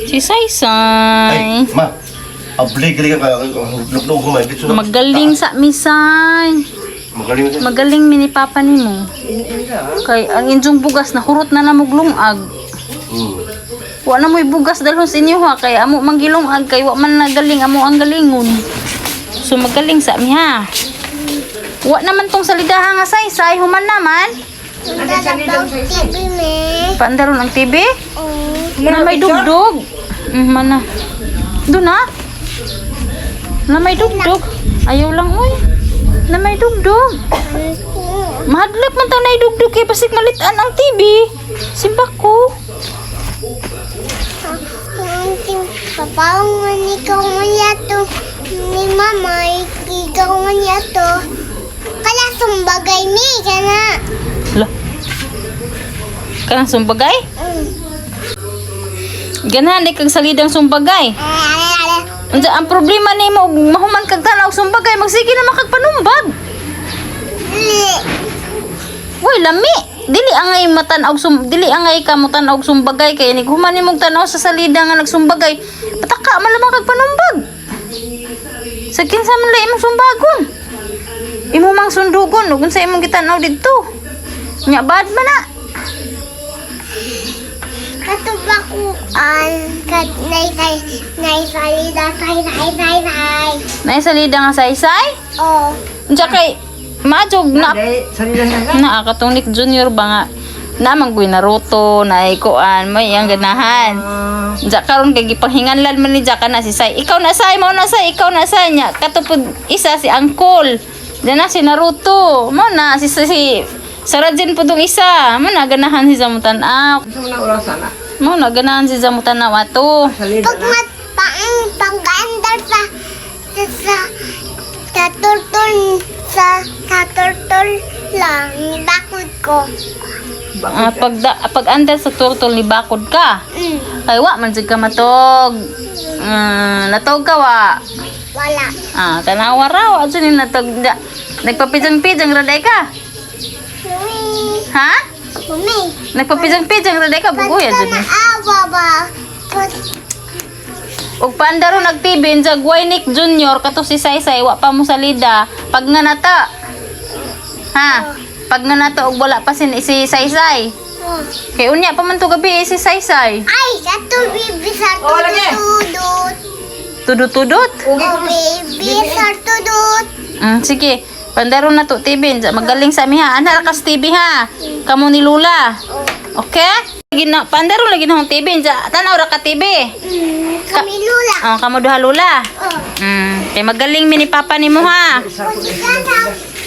Si Saysay. Ay, ma. Abli-galing ka. Luknong humay. Magaling sa misay. Magaling ka. Magaling mini papa ni mo. Kay ang injong bugas na hurot na namuglungag. Wa na mo'y bugas dalhon sa inyo ha. Kay amo manggilungag. Kay wa man nagaling amo ang galingon. So magaling sa mi ha. Wa naman tong salidahan nga Saysay. Human naman. Paandaron ang TV? Na may dugdog. Mana? Doon na? Na may dugdog. Ayaw lang oy. Na may dugdog. Mahadlak man tang naidugdog kay basig malitan ang TV. Simbak ko. Papaungan ikaw man yato ni mama, ikaw man yato. Kala sumbagay mi, kana. Lah. Kanang sumbagay? Ganahan di kag salidang sumbagay. Unsa ang problema nimo mahuman kag tanaw sumbagay magsige na makagpanumbag. Woy lami. Dili angay matan-og dili angay ka mo tan-og sumbagay kay ni human nimong tanaw sa salida nga nagsumbagay. Pataka man lamang kag panumbag. Sa kinsa man la imong sumbagon? Imo mang sundugon ug unsa imong gitanaw didto? Nya bad man na. Katubakuan, kat nay salida, say. Nay salida nga Saysay? Oh. Unsa kay majog na na katong Nick Junior ba nga namang guy Naruto na ikuan may ang ganahan. Ja karon kay gipanghinganlan man ni Jaka na si Say. Ikaw na Say, mo na Say, ikaw na Say nya katupod isa si Uncle. Diyan na si Naruto. Mo na si Sarajin po dong isa. Mo na ganahan si Zamutan aw. Mo na ganahan si Zamutan aw ato. Pag pang-andar sa turtle lang, bakod ko. Pag andar sa turtle ni bakod ka. Ay wa man jud ka matog. Natog ka wa. Wala. Tanawa raw adto ni natog. Nagpapijang-pijang raday ka. Ha? Mami. Nagpapijang-pijang raday ka bugoy adto ni. Awa ba? Og paandaro nag-TV sa Nick Junior kato si Saysay wa pa mo salida pag nga nata. Ha? Pag nga nata og wala pa si Saysay. Kay unya pa man to gabi si Saysay. Ay, kato bibi sa tudut. Tudut-tudut? Bibi sa tudut. Sige. Pandaro na to TV. Magaling sa mi ha. Ana ra kas TV ha. Kamo ni Lula. Okay? Pandaro lagi na TV. Tanaw ra ka TV. Kami Lula. Kamo duha Lula. Kay magaling mi ni Papa nimo ha. Pagkakataon.